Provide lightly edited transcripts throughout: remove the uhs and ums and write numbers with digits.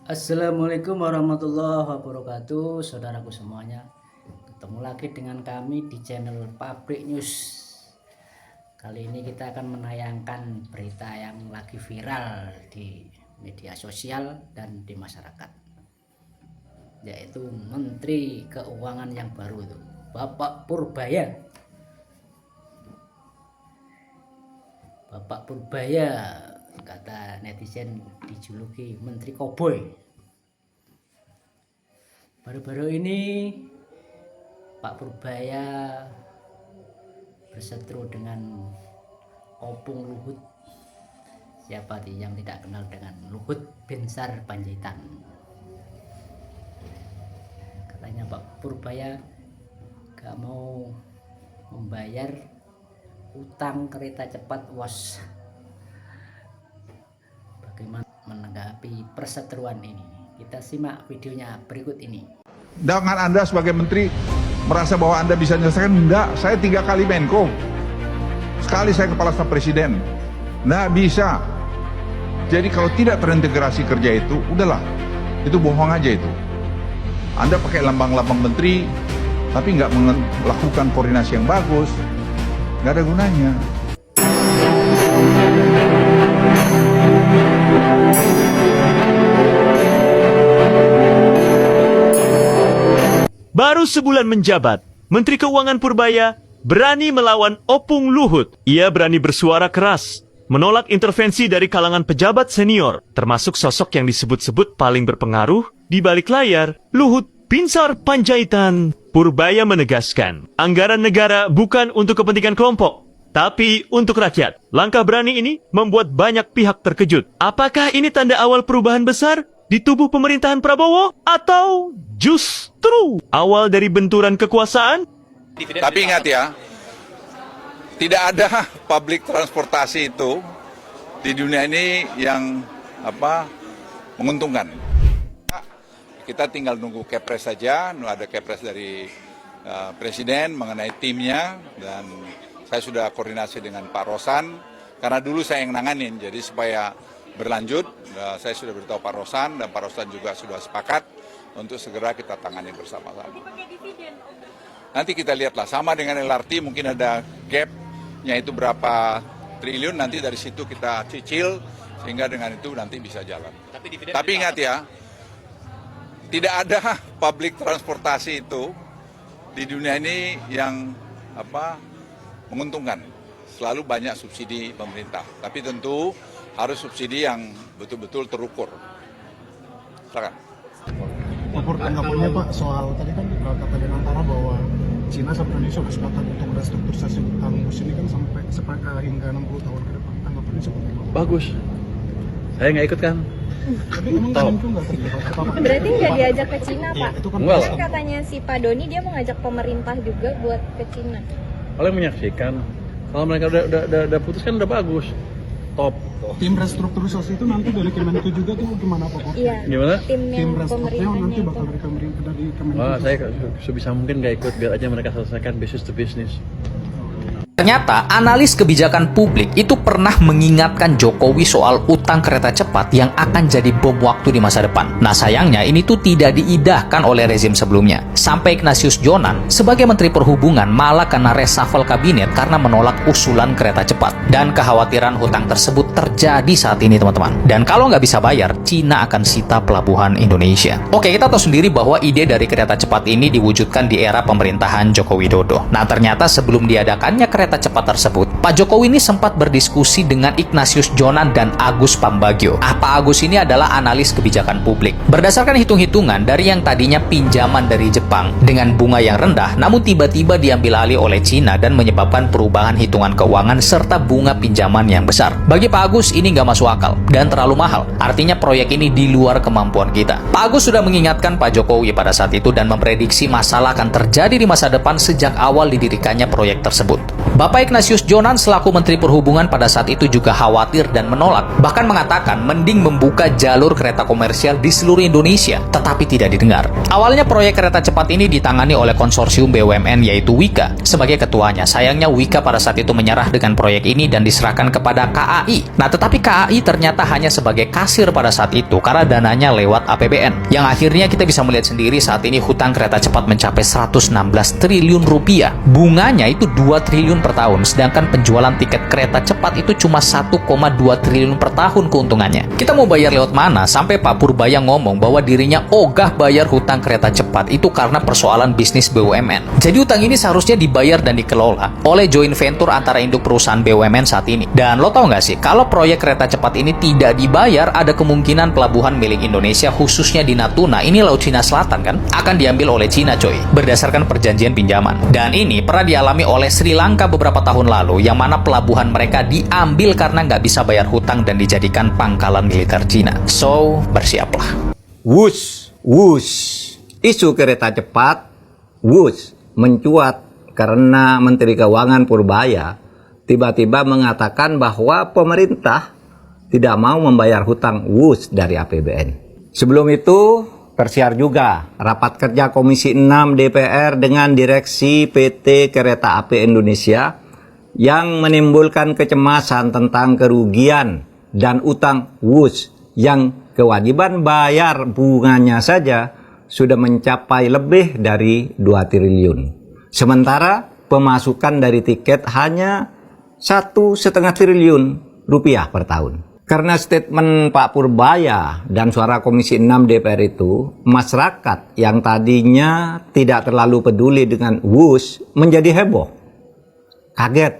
Assalamualaikum warahmatullahi wabarakatuh, saudaraku semuanya. Ketemu lagi dengan kami di channel Pabrik News. Kali ini kita akan menayangkan berita yang lagi viral di media sosial dan di masyarakat, yaitu Menteri Keuangan yang baru itu, Bapak Purbaya. Bapak Purbaya, kata netizen, dijuluki Menteri Koboi. Baru-baru ini Pak Purbaya berseteru dengan Opung Luhut. Siapa yang tidak kenal dengan Luhut Binsar Panjaitan? Katanya Pak Purbaya gak mau membayar utang kereta cepat WOS. Bagaimana menanggapi perseteruan ini? Kita simak videonya berikut ini. Dengan Anda sebagai menteri merasa bahwa Anda bisa menyelesaikan? Enggak, saya 3 kali Menko. Sekali saya kepala staf presiden. Enggak bisa. Jadi kalau tidak terintegrasi kerja itu, udahlah. Itu bohong aja itu. Anda pakai lambang-lambang menteri, tapi nggak melakukan koordinasi yang bagus. Nggak ada gunanya. Baru sebulan menjabat, Menteri Keuangan Purbaya berani melawan Opung Luhut. Ia berani bersuara keras, menolak intervensi dari kalangan pejabat senior, termasuk sosok yang disebut-sebut paling berpengaruh di balik layar, Luhut Binsar Panjaitan. Purbaya menegaskan, anggaran negara bukan untuk kepentingan kelompok, tapi untuk rakyat. Langkah berani ini membuat banyak pihak terkejut. Apakah ini tanda awal perubahan besar di tubuh pemerintahan Prabowo? Atau justru awal dari benturan kekuasaan? Tapi ingat ya, tidak ada publik transportasi itu di dunia ini yang menguntungkan. Kita tinggal nunggu kepres saja, ada kepres dari presiden mengenai timnya, dan saya sudah koordinasi dengan Pak Rosan, karena dulu saya yang nanganin, jadi supaya berlanjut, saya sudah beritahu Pak Rosan, dan Pak Rosan juga sudah sepakat untuk segera kita tangani bersama-sama. Nanti kita lihatlah, sama dengan LRT mungkin ada gapnya itu berapa triliun, nanti dari situ kita cicil, sehingga dengan itu nanti bisa jalan. Tapi ingat ya, tidak ada publik transportasi itu di dunia ini yang menguntungkan. Selalu banyak subsidi pemerintah, tapi tentu harus subsidi yang betul-betul terukur. Silakan. Lapor tanggapannya Pak soal tadi kan kata Denantara bahwa Cina sama Indonesia sudah sepakat untuk restrukturisasi utang WOS ini kan sampai hingga 60 tahun ke depan. Tanggapannya seperti apa? Bagus. Saya nggak ikut kan. Tapi emang Menko nggak terlibat? Berarti nggak diajak ke Cina, Pak? Itu kan Enggak Kan katanya si Pak Doni dia mengajak pemerintah juga buat ke Cina. Kalau yang menyaksikan, kalau mereka udah putus kan udah bagus, top. tim restrukturisasi itu nanti dari Kemenko juga tuh gimana Pak? Iya. Gimana? Tim Tim yang restrukturisasi nanti pemerintahnya bakal itu. dari Kemenko. Wah, saya sebisa mungkin nggak ikut, biar aja mereka selesaikan business to business. Ternyata analis kebijakan publik itu pernah mengingatkan Jokowi soal utang kereta cepat yang akan jadi bom waktu di masa depan. Nah sayangnya ini tuh tidak diidahkan oleh rezim sebelumnya. Sampai Ignatius Jonan sebagai Menteri Perhubungan malah kena reshuffle kabinet karena menolak usulan kereta cepat. Dan kekhawatiran hutang tersebut terjadi saat ini teman-teman. Dan kalau nggak bisa bayar, Cina akan sita pelabuhan Indonesia. Oke, kita tahu sendiri bahwa ide dari kereta cepat ini diwujudkan di era pemerintahan Joko Widodo. Nah ternyata sebelum diadakannya kereta cepat tersebut, Pak Jokowi ini sempat berdiskusi dengan Ignatius Jonan dan Agus Pambagio. Pak Agus ini adalah analis kebijakan publik. Berdasarkan hitung-hitungan dari yang tadinya pinjaman dari Jepang dengan bunga yang rendah, namun tiba-tiba diambil alih oleh Cina dan menyebabkan perubahan hitungan keuangan serta bunga pinjaman yang besar. Bagi Pak Agus ini nggak masuk akal dan terlalu mahal. Artinya proyek ini di luar kemampuan kita. Pak Agus sudah mengingatkan Pak Jokowi pada saat itu dan memprediksi masalah akan terjadi di masa depan sejak awal didirikannya proyek tersebut. Bapak Ignatius Jonan selaku Menteri Perhubungan pada saat itu juga khawatir dan menolak, bahkan mengatakan mending membuka jalur kereta komersial di seluruh Indonesia, tetapi tidak didengar. Awalnya proyek kereta cepat ini ditangani oleh konsorsium BUMN yaitu Wika sebagai ketuanya. Sayangnya Wika pada saat itu menyerah dengan proyek ini dan diserahkan kepada KAI. Nah, tetapi KAI ternyata hanya sebagai kasir pada saat itu karena dananya lewat APBN. Yang akhirnya kita bisa melihat sendiri saat ini hutang kereta cepat mencapai 116 triliun rupiah. Bunganya itu 2 triliun per tahun, sedangkan penjualan tiket kereta cepat itu cuma 1,2 triliun per tahun keuntungannya. Kita mau bayar lewat mana? Sampai Pak Purbaya ngomong bahwa dirinya ogah bayar hutang kereta cepat itu karena persoalan bisnis BUMN. Jadi hutang ini seharusnya dibayar dan dikelola oleh joint venture antara induk perusahaan BUMN saat ini. Dan lo tau nggak sih, kalau proyek kereta cepat ini tidak dibayar, ada kemungkinan pelabuhan milik Indonesia khususnya di Natuna, ini Laut Cina Selatan kan, akan diambil oleh Cina coy, berdasarkan perjanjian pinjaman. Dan ini pernah dialami oleh Sri Lanka beberapa tahun lalu, yang mana pelabuhan mereka diambil karena nggak bisa bayar hutang dan dijadikan pangkalan militer Cina. So, bersiaplah. Wush, isu kereta cepat, mencuat karena Menteri Keuangan Purbaya tiba-tiba mengatakan bahwa pemerintah tidak mau membayar hutang dari APBN. Sebelum itu, tersiar juga rapat kerja Komisi 6 DPR dengan direksi PT Kereta Api Indonesia yang menimbulkan kecemasan tentang kerugian dan utang yang kewajiban bayar bunganya saja sudah mencapai lebih dari 2 triliun. Sementara pemasukan dari tiket hanya 1,5 triliun rupiah per tahun. Karena statement Pak Purbaya dan suara Komisi 6 DPR itu, masyarakat yang tadinya tidak terlalu peduli dengan menjadi heboh. Kaget.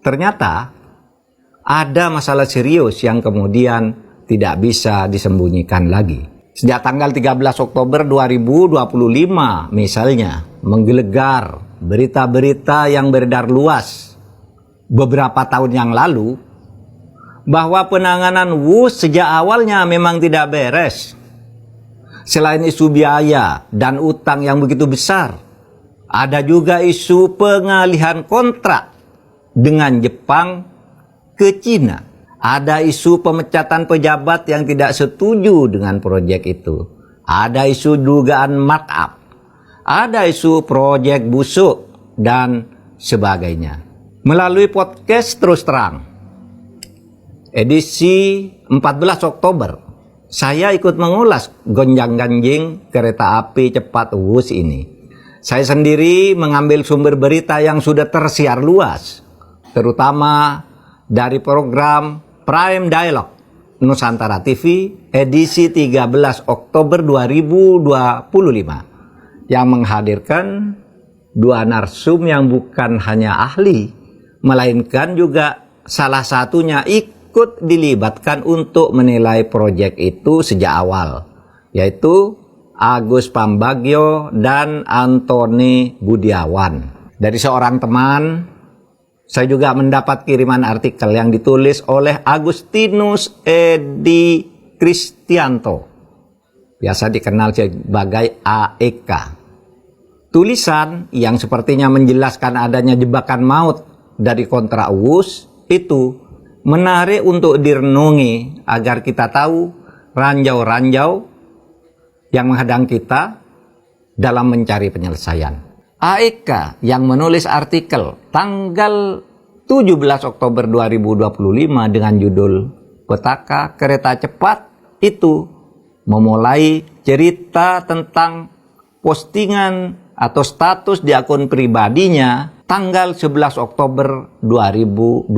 Ternyata ada masalah serius yang kemudian tidak bisa disembunyikan lagi. Sejak tanggal 13 Oktober 2025 misalnya, menggelegar berita-berita yang beredar luas beberapa tahun yang lalu bahwa penanganan sejak awalnya memang tidak beres. Selain isu biaya dan utang yang begitu besar, ada juga isu pengalihan kontrak dengan Jepang ke Cina. Ada isu pemecatan pejabat yang tidak setuju dengan proyek itu. Ada isu dugaan markup. Ada isu proyek busuk dan sebagainya. Melalui podcast Terus Terang, edisi 14 Oktober, saya ikut mengulas gonjang-ganjing kereta api cepat ini. Saya sendiri mengambil sumber berita yang sudah tersiar luas, terutama dari program Prime Dialog Nusantara TV edisi 13 Oktober 2025 yang menghadirkan dua narsum yang bukan hanya ahli, melainkan juga salah satunya ikut dilibatkan untuk menilai proyek itu sejak awal, yaitu Agus Pambagio dan Antoni Budiawan. Dari seorang teman, saya juga mendapat kiriman artikel yang ditulis oleh Agustinus Edi Kristianto, biasa dikenal sebagai AEK. Tulisan yang sepertinya menjelaskan adanya jebakan maut dari kontrak itu menarik untuk direnungi agar kita tahu ranjau-ranjau yang menghadang kita dalam mencari penyelesaian. AEK yang menulis artikel tanggal 17 Oktober 2025 dengan judul Petaka Kereta Cepat itu memulai cerita tentang postingan atau status di akun pribadinya tanggal 11 Oktober 2021,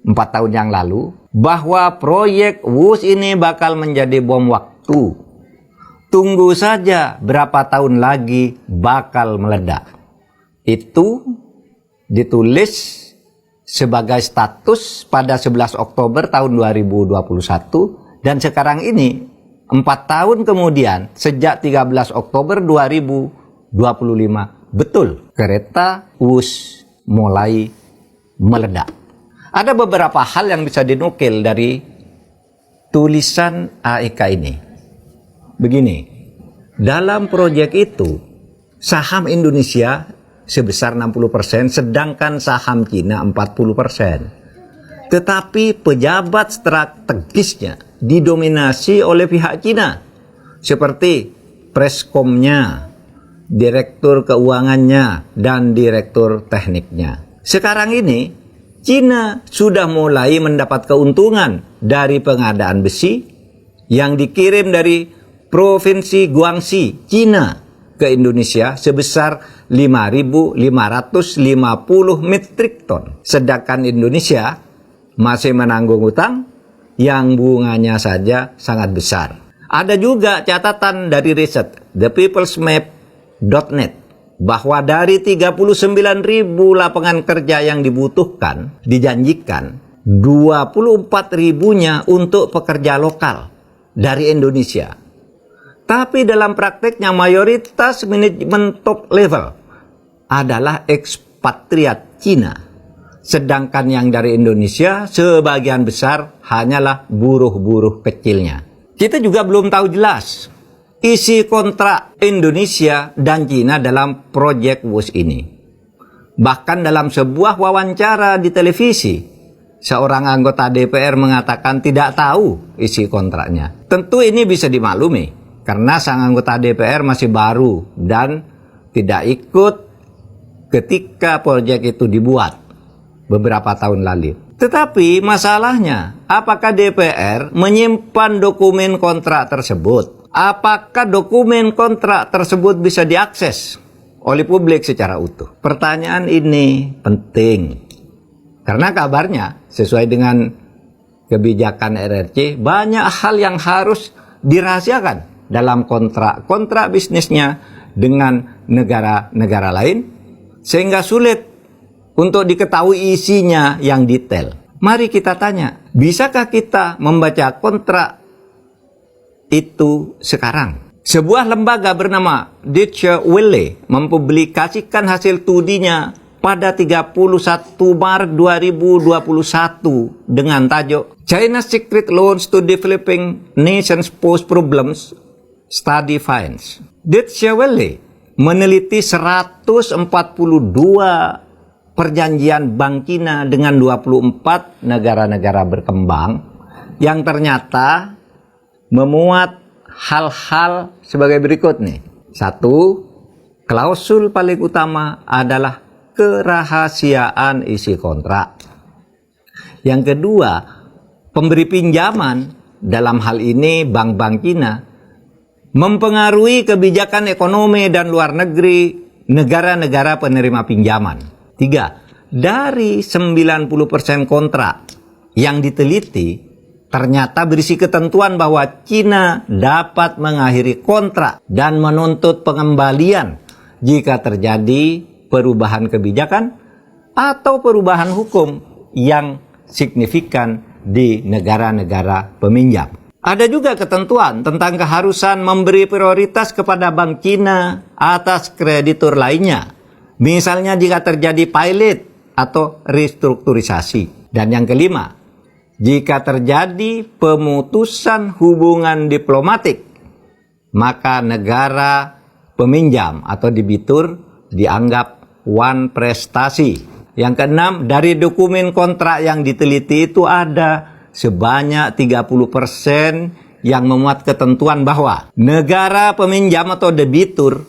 4 tahun yang lalu, bahwa proyek ini bakal menjadi bom waktu. Tunggu saja berapa tahun lagi bakal meledak. Itu ditulis sebagai status pada 11 Oktober tahun 2021 dan sekarang ini 4 tahun kemudian sejak 13 Oktober 2025 betul kereta mulai meledak. Ada beberapa hal yang bisa dinukil dari tulisan AEK ini. Begini, dalam proyek itu saham Indonesia sebesar 60%, sedangkan saham Cina 40%. Tetapi pejabat strategisnya didominasi oleh pihak Cina, seperti preskomnya, direktur keuangannya, dan direktur tekniknya. Sekarang ini, Cina sudah mulai mendapat keuntungan dari pengadaan besi yang dikirim dari Provinsi Guangxi, Cina, ke Indonesia sebesar 5.550 metrik ton. Sedangkan Indonesia masih menanggung utang yang bunganya saja sangat besar. Ada juga catatan dari riset thepeoplesmap.net bahwa dari 39.000 lapangan kerja yang dibutuhkan, dijanjikan 24.000-nya untuk pekerja lokal dari Indonesia. Tapi dalam prakteknya mayoritas manajemen top level adalah ekspatriat Cina. Sedangkan yang dari Indonesia sebagian besar hanyalah buruh-buruh kecilnya. Kita juga belum tahu jelas isi kontrak Indonesia dan Cina dalam proyek WUS ini. Bahkan dalam sebuah wawancara di televisi, seorang anggota DPR mengatakan tidak tahu isi kontraknya. Tentu ini bisa dimaklumi karena sang anggota DPR masih baru dan tidak ikut ketika proyek itu dibuat beberapa tahun lalu. Tetapi masalahnya, apakah DPR menyimpan dokumen kontrak tersebut? Apakah dokumen kontrak tersebut bisa diakses oleh publik secara utuh? Pertanyaan ini penting. Karena kabarnya, sesuai dengan kebijakan RRC, banyak hal yang harus dirahasiakan dalam kontrak bisnisnya dengan negara-negara lain, sehingga sulit untuk diketahui isinya yang detail. Mari kita tanya, bisakah kita membaca kontrak itu sekarang? Sebuah lembaga bernama Deutsche Welle mempublikasikan hasil studinya pada 31 Maret 2021 dengan tajuk China's Secret Loans to Developing Nations Pose Problems Study Finds. Deutsche Welle meneliti 142 perjanjian Bank Cina dengan 24 negara-negara berkembang yang ternyata memuat hal-hal sebagai berikut nih. 1. Klausul paling utama adalah kerahasiaan isi kontrak. Yang kedua, pemberi pinjaman, dalam hal ini bank-bank Cina, mempengaruhi kebijakan ekonomi dan luar negeri negara-negara penerima pinjaman. 3. Dari 90% kontrak yang diteliti, ternyata berisi ketentuan bahwa Cina dapat mengakhiri kontrak dan menuntut pengembalian jika terjadi perubahan kebijakan atau perubahan hukum yang signifikan di negara-negara peminjam. Ada juga ketentuan tentang keharusan memberi prioritas kepada Bank Cina atas kreditur lainnya. Misalnya jika terjadi pilot atau restrukturisasi. Dan yang kelima, jika terjadi pemutusan hubungan diplomatik, maka negara peminjam atau debitur dianggap wan prestasi. Yang keenam, dari dokumen kontrak yang diteliti itu ada sebanyak 30% yang memuat ketentuan bahwa negara peminjam atau debitur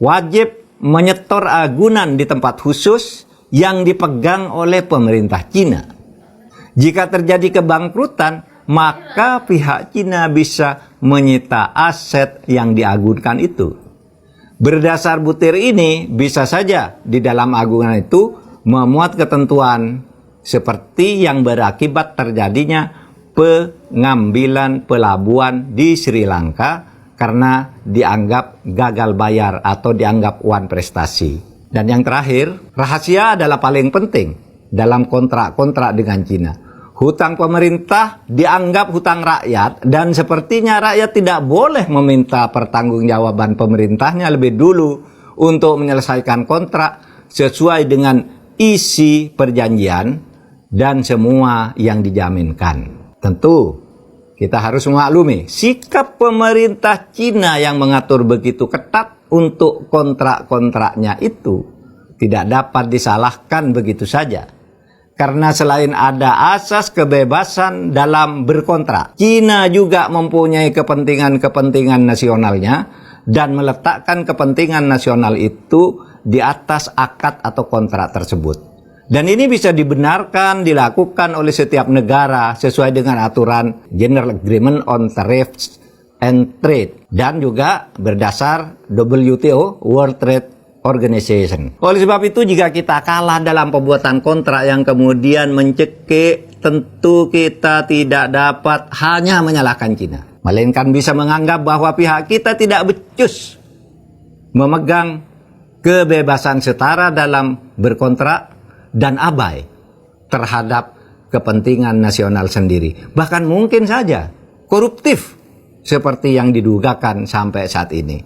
wajib menyetor agunan di tempat khusus yang dipegang oleh pemerintah Cina. Jika terjadi kebangkrutan, maka pihak Cina bisa menyita aset yang diagunkan itu. Berdasar butir ini, bisa saja di dalam agunan itu memuat ketentuan seperti yang berakibat terjadinya pengambilan pelabuhan di Sri Lanka karena dianggap gagal bayar atau dianggap wan prestasi. Dan yang terakhir, rahasia adalah paling penting dalam kontrak-kontrak dengan Cina. Hutang pemerintah dianggap hutang rakyat dan sepertinya rakyat tidak boleh meminta pertanggungjawaban pemerintahnya lebih dulu untuk menyelesaikan kontrak sesuai dengan isi perjanjian dan semua yang dijaminkan. Tentu kita harus memaklumi sikap pemerintah Cina yang mengatur begitu ketat untuk kontrak-kontraknya itu tidak dapat disalahkan begitu saja. Karena selain ada asas kebebasan dalam berkontrak, Cina juga mempunyai kepentingan-kepentingan nasionalnya dan meletakkan kepentingan nasional itu di atas akad atau kontrak tersebut. Dan ini bisa dibenarkan dilakukan oleh setiap negara sesuai dengan aturan General Agreement on Tariffs and Trade dan juga berdasar WTO, World Trade Organization. Oleh sebab itu, jika kita kalah dalam pembuatan kontrak yang kemudian mencekik, tentu kita tidak dapat hanya menyalahkan Cina, melainkan bisa menganggap bahwa pihak kita tidak becus memegang kebebasan setara dalam berkontrak dan abai terhadap kepentingan nasional sendiri. Bahkan mungkin saja koruptif seperti yang didugakan sampai saat ini.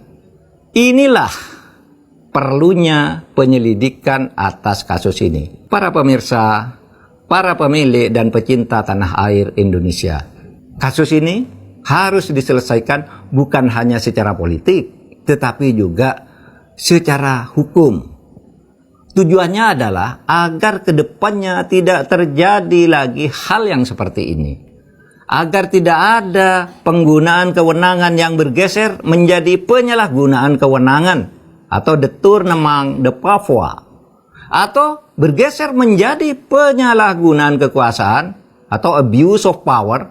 Inilah perlunya penyelidikan atas kasus ini. Para pemirsa, para pemilik dan pecinta tanah air Indonesia, kasus ini harus diselesaikan bukan hanya secara politik, tetapi juga secara hukum. Tujuannya adalah agar kedepannya tidak terjadi lagi hal yang seperti ini. Agar tidak ada penggunaan kewenangan yang bergeser menjadi penyalahgunaan kewenangan atau détournement de pouvoir, atau bergeser menjadi penyalahgunaan kekuasaan atau abuse of power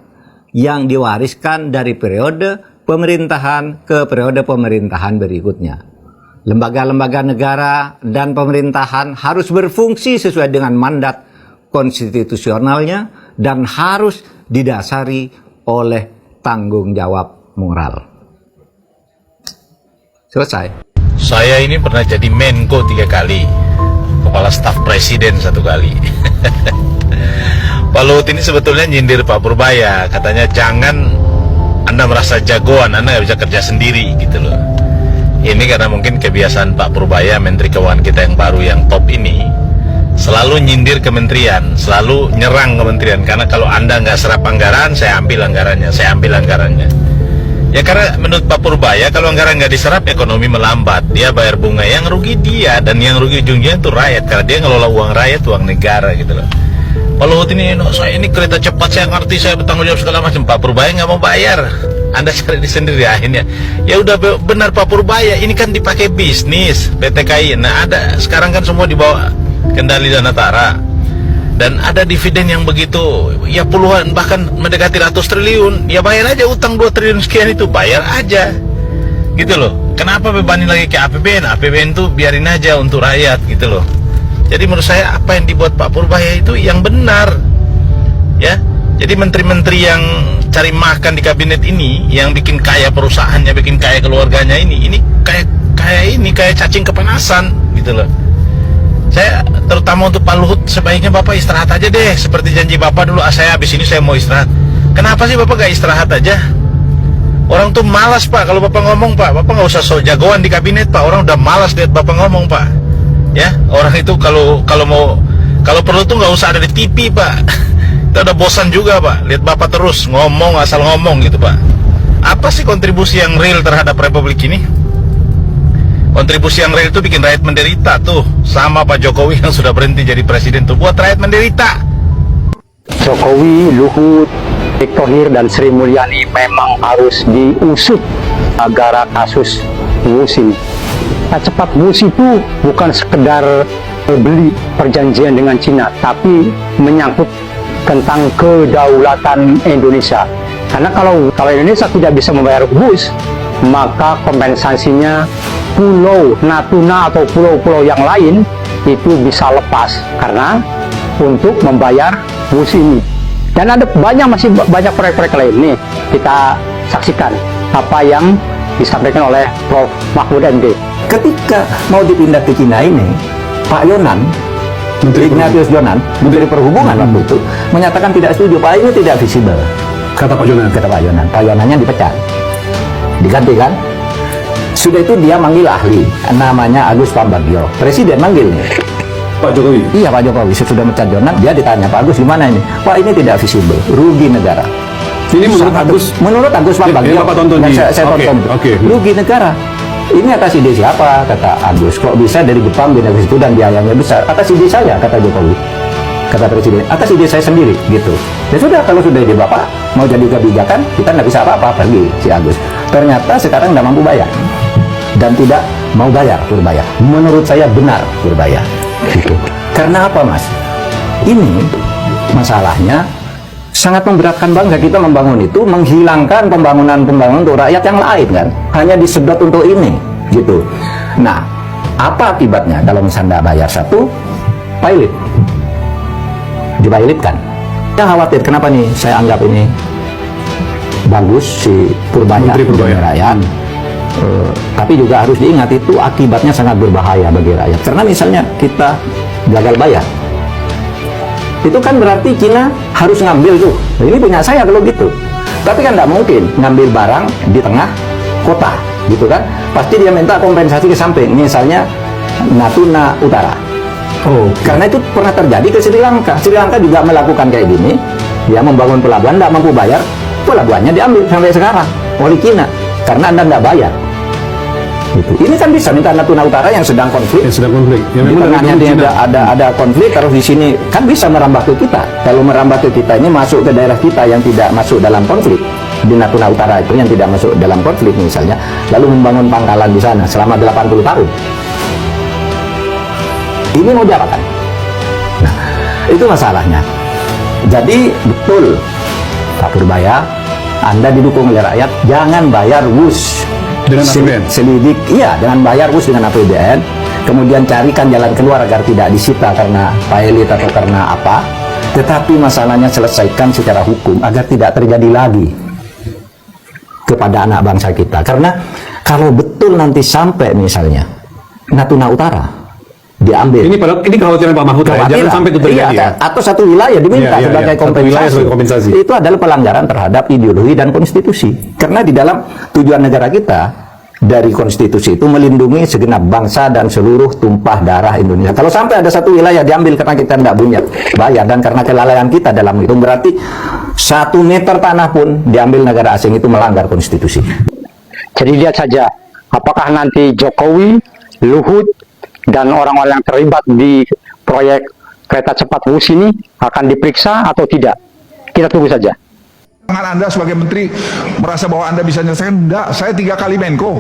yang diwariskan dari periode pemerintahan ke periode pemerintahan berikutnya. Lembaga-lembaga negara dan pemerintahan harus berfungsi sesuai dengan mandat konstitusionalnya dan harus didasari oleh tanggung jawab moral. Selesai. Saya ini pernah jadi Menko 3 kali, Kepala Staf Presiden 1 kali. Pak Luhut ini sebetulnya nyindir Pak Purbaya, katanya jangan Anda merasa jagoan, Anda nggak bisa kerja sendiri gitu loh. Ini karena mungkin kebiasaan Pak Purbaya, Menteri Keuangan kita yang baru yang top ini, selalu nyindir kementerian, selalu nyerang kementerian. Karena kalau Anda nggak serap anggaran, saya ambil anggarannya, Ya karena menurut Pak Purbaya, kalau anggaran nggak diserap, ekonomi melambat. Dia bayar bunga, yang rugi dia, dan yang rugi ujungnya itu rakyat. Karena dia ngelola uang rakyat, uang negara gitu loh. Pak Luhut ini, saya ini kereta cepat, saya ngerti, saya bertanggung jawab segala macam. Pak Purbaya nggak mau bayar. Anda cari sendiri akhirnya. Ya udah benar Pak Purbaya, ini kan dipakai bisnis PT KAI. Nah ada sekarang kan semua dibawa kendali Danatara, dan ada dividen yang begitu ya puluhan bahkan mendekati ratus triliun. Ya bayar aja utang 2 triliun sekian itu, bayar aja gitu loh. Kenapa bebanin lagi ke APBN? APBN tuh biarin aja untuk rakyat gitu loh. Jadi menurut saya apa yang dibuat Pak Purbaya itu yang benar ya. Jadi menteri-menteri yang cari makan di kabinet ini, yang bikin kaya perusahaannya, bikin kaya keluarganya ini kayak cacing kepanasan gitu loh. Saya terutama untuk Pak Luhut, sebaiknya Bapak istirahat aja deh, seperti janji Bapak dulu. Saya habis ini saya mau istirahat. Kenapa sih Bapak gak istirahat aja? Orang tuh malas Pak kalau Bapak ngomong Pak. Bapak gak usah sok jagoan di kabinet Pak. Orang udah malas lihat Bapak ngomong Pak. Ya, orang itu kalau perlu tuh nggak usah ada di TV Pak. Kita udah bosan juga Pak, lihat Bapak terus ngomong asal ngomong gitu Pak. Apa sih kontribusi yang real terhadap Republik ini? Kontribusi yang real itu bikin rakyat menderita tuh. Sama Pak Jokowi yang sudah berhenti jadi presiden tuh, buat rakyat menderita. Jokowi, Luhut, Erick Thohir dan Sri Mulyani memang harus diusut agar kasus WUS ini. Cepat WUS itu bukan sekedar beli perjanjian dengan Cina, tapi menyangkut tentang kedaulatan Indonesia. Karena kalau Indonesia tidak bisa membayar WUS, maka kompensasinya pulau Natuna atau pulau-pulau yang lain itu bisa lepas karena untuk membayar WUS ini. Dan ada masih banyak proyek-proyek lain nih, kita saksikan apa yang disampaikan oleh Prof. Mahfud MD. Ketika mau dipindah ke Cina ini, Pak Yonan, Ignatius Jonan, Menteri Perhubungan waktu itu, menyatakan tidak setuju. Pak, ini tidak visible. Kata Pak Yonan. Kata Pak Yonan. Pak Yonannya dipecat, diganti kan? Sudah itu dia manggil ahli, namanya Agus Pambagio. Presiden manggil nih. Pak Jokowi? Iya, Pak Jokowi. Sudah mecat Jonan, dia ditanya, Pak Agus gimana ini? Pak, ini tidak visible, rugi negara. Ini menurut Agus? Menurut Agus Pambagio. Bapak tonton saya tonton. Okay. Rugi negara. Ini atas ide siapa, kata Agus. Kok bisa dari Jepang pindah ke situ dan biayanya besar? Atas ide saya, kata Jokowi. Kata Presiden, atas ide saya sendiri, gitu. Ya sudah, kalau sudah ide Bapak mau jadi kebijakan, kita nggak bisa apa-apa, pergi si Agus. Ternyata sekarang nggak mampu bayar. Dan tidak mau bayar Purbaya. Menurut saya benar Purbaya. Gitu. Karena apa, Mas? Ini masalahnya sangat memberatkan bangsa kita membangun itu, menghilangkan pembangunan untuk rakyat yang lain kan, hanya disedot untuk ini gitu. Nah, apa akibatnya kalau misalnya bayar satu, pilot dipilotkan. Saya khawatir, kenapa nih saya anggap ini bagus si Purbaya rakyat, tapi juga harus diingat itu akibatnya sangat berbahaya bagi rakyat. Karena misalnya kita gagal bayar, itu kan berarti Cina harus ngambil tuh. Nah, ini punya saya kalau gitu. Tapi kan tidak mungkin ngambil barang di tengah kota, gitu kan? Pasti dia minta kompensasi ke samping, misalnya Natuna Utara. Karena itu pernah terjadi ke Sri Lanka. Sri Lanka juga melakukan kayak gini. Dia membangun pelabuhan, tidak mampu bayar, pelabuhannya diambil sampai sekarang oleh Cina karena Anda tidak bayar. Gitu. Ini kan bisa minta Natuna Utara yang sedang konflik. Yang sedang konflik. Yang di tengahnya dia ada konflik, terus di sini kan bisa merambah ke kita. Kalau merambah ke kita ini masuk ke daerah kita yang tidak masuk dalam konflik. Di Natuna Utara itu yang tidak masuk dalam konflik misalnya, lalu membangun pangkalan di sana selama 80 tahun. Ini mau diapakan? Nah, itu masalahnya. Jadi betul Pak Purbaya, Anda didukung oleh rakyat, jangan bayar WUS. Dengan APBN? Selidik, iya, dengan bayar WUS dengan APBN, kemudian carikan jalan keluar agar tidak disita karena pilot atau karena apa, tetapi masalahnya selesaikan secara hukum agar tidak terjadi lagi kepada anak bangsa kita. Karena kalau betul nanti sampai misalnya Natuna Utara diambil, ini kekhawatiran Pak Mahfud, jangan sampai itu terjadi, iya, atau satu wilayah diminta sebagai kompensasi. Itu adalah pelanggaran terhadap ideologi dan konstitusi. Karena di dalam tujuan negara kita dari konstitusi itu melindungi segenap bangsa dan seluruh tumpah darah Indonesia. Kalau sampai ada satu wilayah diambil karena kita tidak punya bayar dan karena kelalaian kita dalam itu, berarti 1 meter tanah pun diambil negara asing, itu melanggar konstitusi. Jadi lihat saja apakah nanti Jokowi, Luhut, dan orang-orang yang terlibat di proyek kereta cepat WUS ini akan diperiksa atau tidak. Kita tunggu saja. Anda sebagai menteri merasa bahwa Anda bisa menyelesaikan? Enggak, saya 3 kali Menko.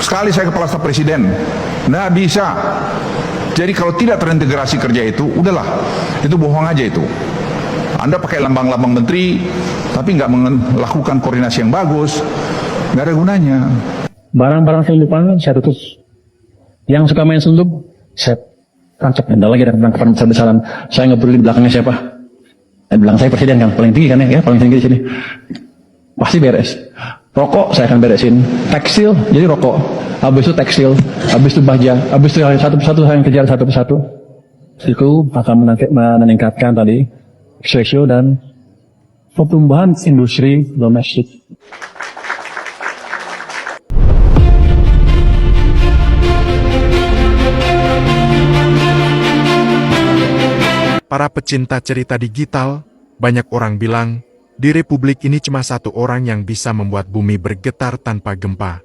Sekali saya kepala staf presiden. Enggak bisa. Jadi kalau tidak terintegrasi kerja itu, udahlah. Itu bohong aja itu. Anda pakai lambang-lambang menteri, tapi nggak melakukan koordinasi yang bagus. Nggak ada gunanya. Barang-barang selundupan saya tutup. Yang suka main selundup, saya tancap. Ada lagi ada penangkapan besar-besaran. Saya nggak peduli di belakangnya siapa. Bilang saya presiden kan, paling tinggi kan ya, paling tinggi di sini. Pasti beres. Rokok saya akan beresin. Tekstil, jadi rokok. Habis itu tekstil, habis itu baja, habis itu satu persatu saya yang kejar satu persatu. Itu akan meningkatkan tadi ratio dan pertumbuhan industri domestik. Para pecinta cerita digital, banyak orang bilang, di Republik ini cuma satu orang yang bisa membuat bumi bergetar tanpa gempa.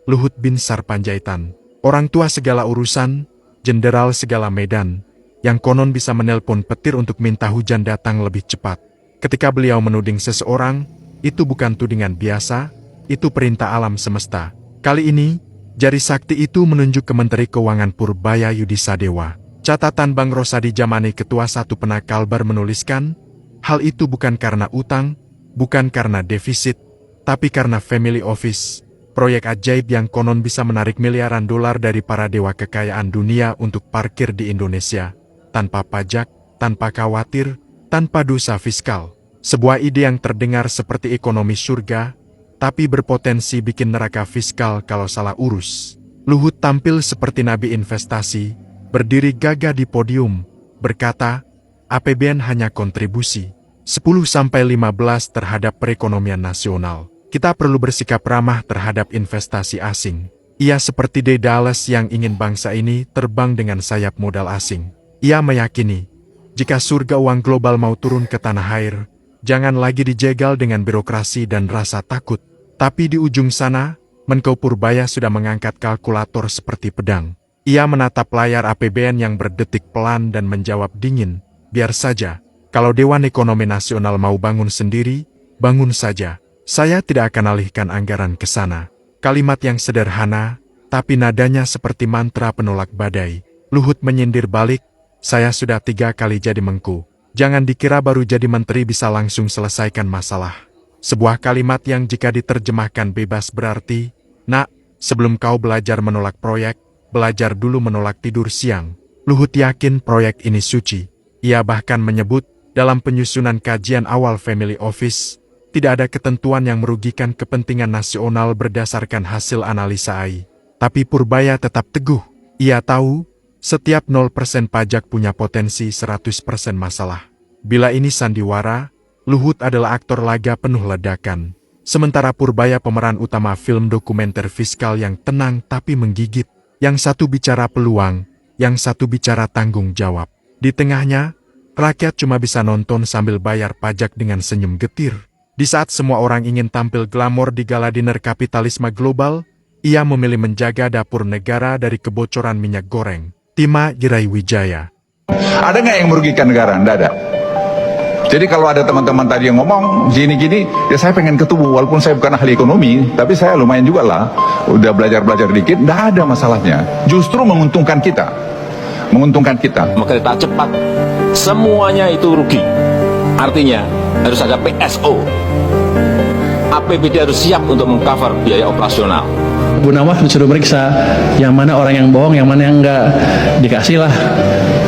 Luhut Binsar Panjaitan, orang tua segala urusan, jenderal segala medan, yang konon bisa menelpon petir untuk minta hujan datang lebih cepat. Ketika beliau menuding seseorang, itu bukan tudingan biasa, itu perintah alam semesta. Kali ini, jari sakti itu menunjuk ke Menteri Keuangan Purbaya Yudisadewa. Catatan Bang Rosadi Jamani Ketua 1 Penakalbar menuliskan, hal itu bukan karena utang, bukan karena defisit, tapi karena family office, proyek ajaib yang konon bisa menarik miliaran dolar dari para dewa kekayaan dunia untuk parkir di Indonesia, tanpa pajak, tanpa khawatir, tanpa dosa fiskal. Sebuah ide yang terdengar seperti ekonomi surga, tapi berpotensi bikin neraka fiskal kalau salah urus. Luhut tampil seperti nabi investasi, berdiri gagah di podium, berkata, APBN hanya kontribusi 10-15% terhadap perekonomian nasional. Kita perlu bersikap ramah terhadap investasi asing. Ia seperti Daedalus yang ingin bangsa ini terbang dengan sayap modal asing. Ia meyakini, jika surga uang global mau turun ke tanah air, jangan lagi dijegal dengan birokrasi dan rasa takut. Tapi di ujung sana, Menko Purbaya sudah mengangkat kalkulator seperti pedang. Ia menatap layar APBN yang berdetik pelan dan menjawab dingin, biar saja. Kalau Dewan Ekonomi Nasional mau bangun sendiri, bangun saja. Saya tidak akan alihkan anggaran ke sana. Kalimat yang sederhana, tapi nadanya seperti mantra penolak badai. Luhut menyindir balik, saya sudah 3 kali jadi Menko. Jangan dikira baru jadi menteri bisa langsung selesaikan masalah. Sebuah kalimat yang jika diterjemahkan bebas berarti, nak, sebelum kau belajar menolak proyek, belajar dulu menolak tidur siang. Luhut yakin proyek ini suci. Ia bahkan menyebut, dalam penyusunan kajian awal Family Office, tidak ada ketentuan yang merugikan kepentingan nasional berdasarkan hasil analisa AI. Tapi Purbaya tetap teguh. Ia tahu, setiap 0% pajak punya potensi 100% masalah. Bila ini sandiwara, Luhut adalah aktor laga penuh ledakan. Sementara Purbaya pemeran utama film dokumenter fiskal yang tenang tapi menggigit. Yang satu bicara peluang, yang satu bicara tanggung jawab. Di tengahnya, rakyat cuma bisa nonton sambil bayar pajak dengan senyum getir. Di saat semua orang ingin tampil glamor di gala dinner kapitalisme global, ia memilih menjaga dapur negara dari kebocoran minyak goreng. Tima Girai Wijaya. Ada nggak yang merugikan negara? Nggak ada. Jadi kalau ada teman-teman tadi yang ngomong gini-gini, ya saya pengen ketemu, walaupun saya bukan ahli ekonomi, tapi saya lumayan juga lah, udah belajar-belajar dikit, nggak ada masalahnya. Justru menguntungkan kita. Menguntungkan kita. Kereta cepat, semuanya itu rugi. Artinya harus ada PSO. APBD harus siap untuk mengcover biaya operasional. Bu Nawaf disuruh meriksa yang mana orang yang bohong, yang mana yang enggak. Dikasih lah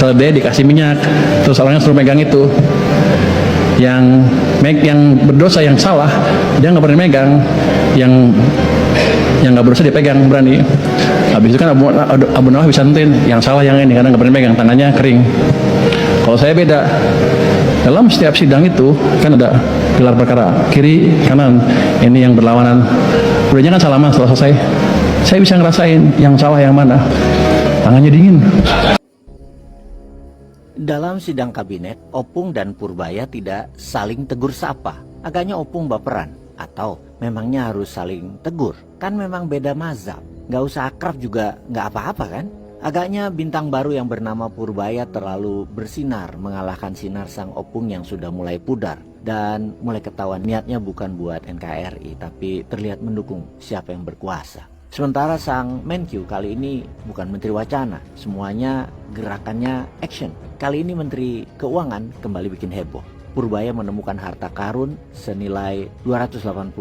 teledeh, dikasih minyak, terus orangnya suruh megang itu. Yang berdosa, yang salah, dia nggak berani megang. Yang nggak berdosa dia pegang, berani. Habis itu kan Abu Nawaf bisa nentuin yang salah yang ini karena nggak berani megang, tangannya kering. Kalau saya beda. Dalam setiap sidang itu kan ada pilar perkara, kiri, kanan. Ini yang berlawanan. Udah jangan salaman setelah selesai. Saya bisa ngerasain yang salah yang mana. Tangannya dingin. Dalam sidang kabinet, Opung dan Purbaya tidak saling tegur sapa. Agaknya Opung baperan. Atau memangnya harus saling tegur? Kan memang beda mazhab. Gak usah akrab juga gak apa-apa kan? Agaknya bintang baru yang bernama Purbaya terlalu bersinar mengalahkan sinar sang Opung yang sudah mulai pudar. Dan mulai ketahuan niatnya bukan buat NKRI, tapi terlihat mendukung siapa yang berkuasa. Sementara sang Menkyu kali ini bukan Menteri Wacana, semuanya gerakannya action. Kali ini Menteri Keuangan kembali bikin heboh. Purbaya menemukan harta karun senilai 285,6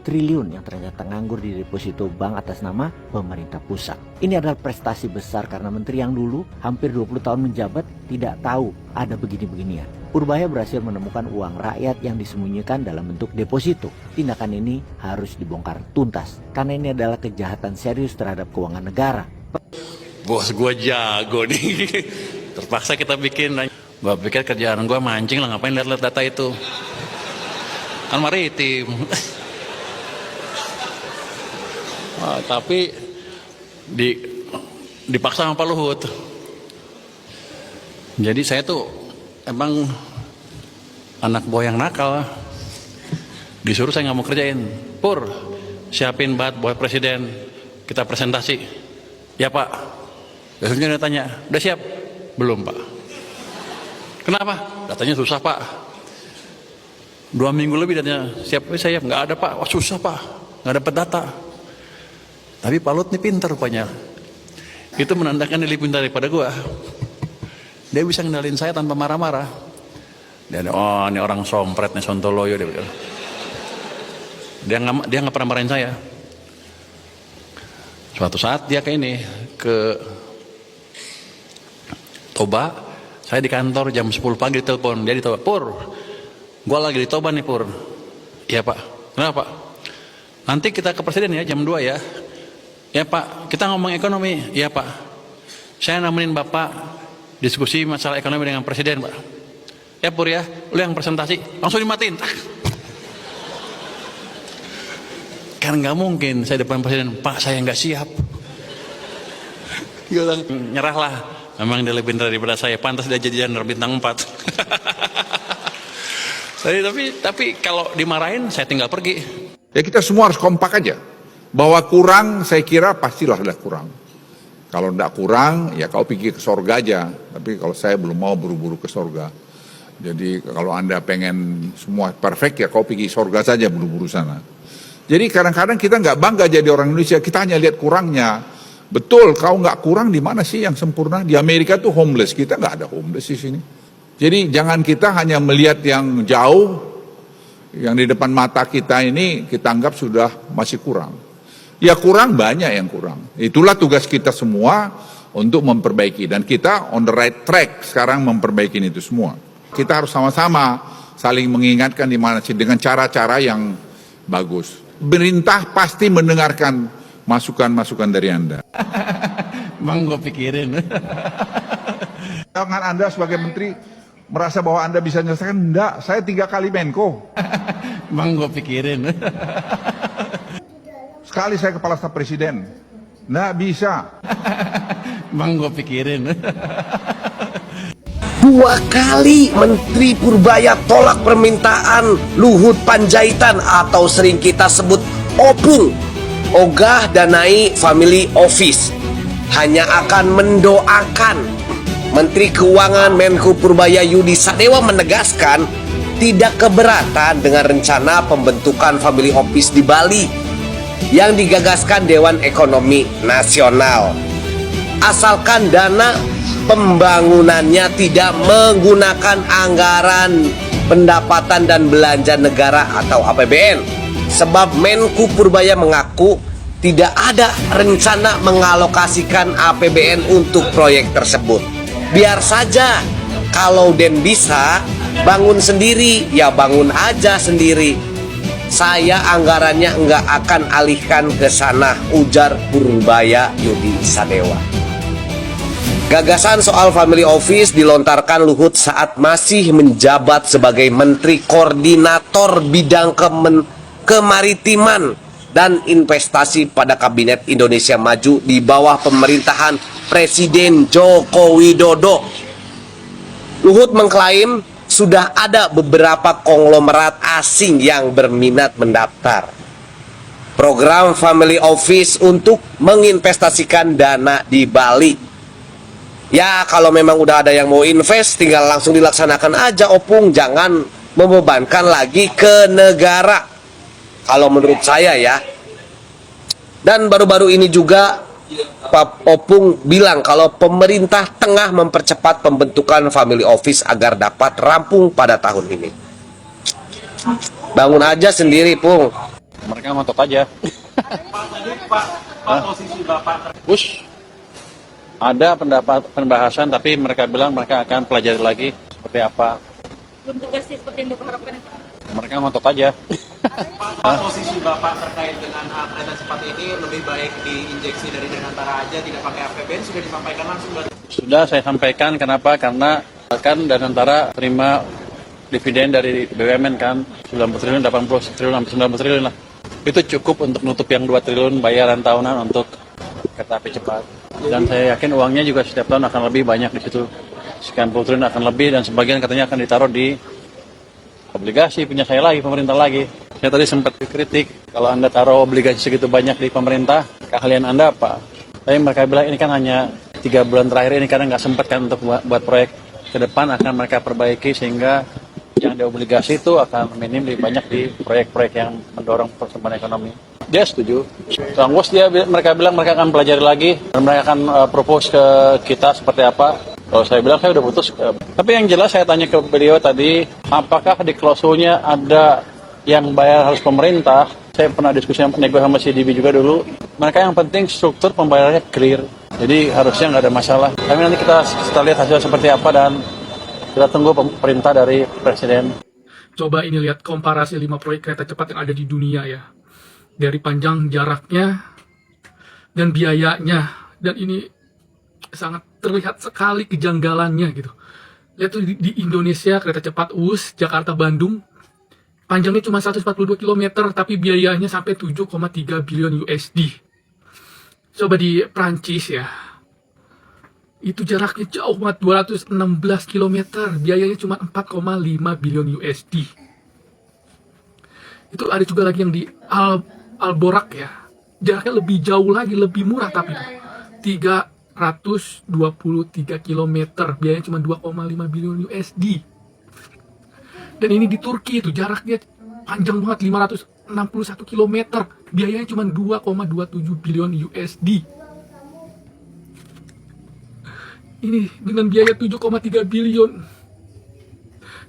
triliun yang ternyata nganggur di deposito bank atas nama pemerintah pusat. Ini adalah prestasi besar karena menteri yang dulu hampir 20 tahun menjabat tidak tahu ada begini-beginian. Purbaya berhasil menemukan uang rakyat yang disembunyikan dalam bentuk deposito. Tindakan ini harus dibongkar tuntas karena ini adalah kejahatan serius terhadap keuangan negara. Bos gue jago nih. Terpaksa kita bikin. Gue pikir kerjaan gue mancing lah, ngapain lihat-lihat data itu. Kan maritim. Tapi dipaksa sama Pak Luhut. Jadi saya tuh emang anak buah yang nakal. Disuruh saya nggak mau kerjain. Pur, siapin bat buat presiden, kita presentasi. Ya Pak. Besoknya dia tanya, udah siap? Belum Pak. Kenapa? Datanya susah Pak. 2 minggu lebih datanya siap, saya nggak ada Pak. Wah susah Pak, nggak dapat data. Tapi Pak Luhut nih pintar rupanya. Itu menandakan dia lebih pintar daripada gua. Dia bisa ngendalin saya tanpa marah-marah. Dia oh ini orang sompret nih, sontoloyo dia bilang. Dia nggak pernah marahin saya. Suatu saat dia ke ini ke Toba. Saya di kantor jam 10 pagi ditelepon, dia di Toba. Pur, gua lagi di Toba nih Pur. Iya Pak. Kenapa Pak? Nanti kita ke presiden ya jam 2 ya. Ya Pak, kita ngomong ekonomi. Iya Pak. Saya nemenin Bapak diskusi masalah ekonomi dengan presiden Pak. Ya Pur ya, lu yang presentasi. Langsung dimatiin. Kan nggak mungkin saya depan presiden, Pak saya nggak siap. Dia bilang, nyerahlah. Memang dia lebih pintar daripada saya, pantas dia jadi jenderal bintang 4. Tapi kalau dimarahin saya tinggal pergi. Ya kita semua harus kompak aja. Bahwa kurang, saya kira pastilah ada kurang. Kalau tidak kurang, ya kau pergi ke sorga aja. Tapi kalau saya belum mau buru-buru ke sorga. Jadi kalau Anda pengen semua perfect, ya kau pergi sorga saja buru-buru sana. Jadi kadang-kadang kita nggak bangga jadi orang Indonesia, kita hanya lihat kurangnya. Betul, kau nggak kurang di mana sih yang sempurna? Di Amerika tuh homeless, kita nggak ada homeless di sini. Jadi jangan kita hanya melihat yang jauh, yang di depan mata kita ini kita anggap sudah masih kurang. Ya kurang, banyak yang kurang. Itulah tugas kita semua untuk memperbaiki. Dan kita on the right track sekarang memperbaiki itu semua. Kita harus sama-sama saling mengingatkan di mana sih dengan cara-cara yang bagus. Pemerintah pasti mendengarkan masukan-masukan dari Anda. Bang, gue pikirin. Jangan Anda sebagai menteri merasa bahwa Anda bisa menyelesaikan. Enggak, saya 3 kali Menko. Bang, gue pikirin. Sekali saya kepala staf presiden. Enggak bisa. Bang, gue pikirin. 2 kali Menteri Purbaya tolak permintaan Luhut Panjaitan atau sering kita sebut Opung, Ogah Danai Family Office. Hanya akan mendoakan. Menteri Keuangan Menko Purbaya Yudi Sadewa menegaskan tidak keberatan dengan rencana pembentukan Family Office di Bali yang digagaskan Dewan Ekonomi Nasional. Asalkan dana pembangunannya tidak menggunakan anggaran pendapatan dan belanja negara atau APBN. Sebab Menko Purbaya mengaku tidak ada rencana mengalokasikan APBN untuk proyek tersebut. Biar saja, kalau Den bisa bangun sendiri, ya bangun aja sendiri. Saya anggarannya nggak akan alihkan ke sana, ujar Purbaya Yudi Sadewa. Gagasan soal Family Office dilontarkan Luhut saat masih menjabat sebagai Menteri Koordinator Bidang Kemaritiman dan Investasi pada Kabinet Indonesia Maju di bawah pemerintahan Presiden Joko Widodo. Luhut mengklaim sudah ada beberapa konglomerat asing yang berminat mendaftar program Family Office untuk menginvestasikan dana di Bali. Ya kalau memang udah ada yang mau invest, tinggal langsung dilaksanakan aja Opung, jangan membebankan lagi ke negara. Kalau menurut saya ya. Dan baru-baru ini juga Pak Opung bilang kalau pemerintah tengah mempercepat pembentukan Family Office agar dapat rampung pada tahun ini. Bangun aja sendiri, Pung. Mereka ngotot aja. Pak, posisi Bapak. Ada pembahasan, tapi mereka bilang mereka akan pelajari lagi seperti apa. Belum tegas sih seperti yang Bapak harapkan. Mereka ngotot aja. Pak, posisi Bapak terkait dengan kereta cepat ini lebih baik diinjeksi dari Danantara aja, tidak pakai APBN, sudah disampaikan langsung? Sudah saya sampaikan, kenapa? Karena kan Danantara terima dividen dari BUMN kan, 90 triliun, 80 triliun, sampai 90 triliun lah. Itu cukup untuk nutup yang 2 triliun bayaran tahunan untuk kereta api cepat. Dan saya yakin uangnya juga setiap tahun akan lebih banyak di situ. Sekian puluh triliun akan lebih, dan sebagian katanya akan ditaruh di obligasi punya saya lagi, pemerintah lagi. Saya tadi sempat kritik, kalau Anda taruh obligasi segitu banyak di pemerintah, keahlian Anda apa? Tapi mereka bilang ini kan hanya 3 bulan terakhir ini karena nggak sempat kan untuk buat proyek. Ke depan akan mereka perbaiki sehingga yang di obligasi itu akan minim lebih banyak di proyek-proyek yang mendorong pertumbuhan ekonomi. Dia setuju. Terus mereka bilang mereka akan pelajari lagi dan mereka akan propose ke kita seperti apa. Kalau saya bilang saya udah putus. Tapi yang jelas saya tanya ke beliau tadi, apakah di klausulnya ada yang bayar harus pemerintah? Saya pernah diskusi nego sama CDB juga dulu. Mereka yang penting struktur pembayarannya clear. Jadi harusnya nggak ada masalah. Tapi nanti kita lihat hasil seperti apa dan kita tunggu perintah dari Presiden. Coba ini lihat komparasi 5 proyek kereta cepat yang ada di dunia ya. Dari panjang jaraknya dan biayanya, dan ini sangat terlihat sekali kejanggalannya gitu. Lihat tuh di Indonesia kereta cepat WUS Jakarta-Bandung panjangnya cuma 142 km tapi biayanya sampai 7,3 bilion USD. Coba di Prancis ya, itu jaraknya jauh banget, 216 km, biayanya cuma 4,5 bilion USD. Itu ada juga lagi yang di Alborak ya. Jaraknya lebih jauh lagi, lebih murah tapi 323 km, biayanya cuma 2,5 bilion USD. Dan ini di Turki itu jaraknya panjang banget, 561 km, biayanya cuma 2,27 bilion USD. Ini dengan biaya 7,3 bilion.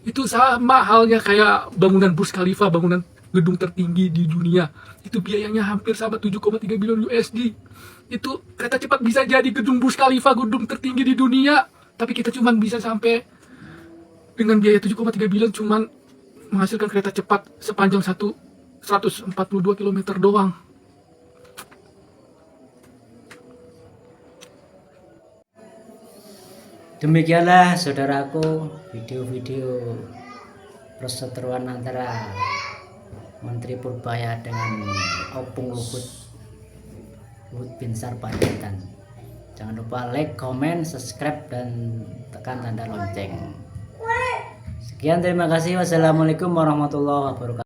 Itu sama halnya kayak bangunan Burj Khalifa, bangunan gedung tertinggi di dunia. Itu biayanya hampir sama 7,3 bilion USD. Itu kereta cepat bisa jadi gedung Burj Khalifa, gedung tertinggi di dunia. Tapi kita cuma bisa sampai dengan biaya 7,3 bilion cuman menghasilkan kereta cepat sepanjang 142 km doang. Demikianlah saudaraku video-video perseteruan antara Menteri Purbaya dengan Opung Luhut Binsar Panjaitan. Jangan lupa like, comment, subscribe, dan tekan tanda lonceng. Sekian, terima kasih. Wassalamualaikum warahmatullahi wabarakatuh.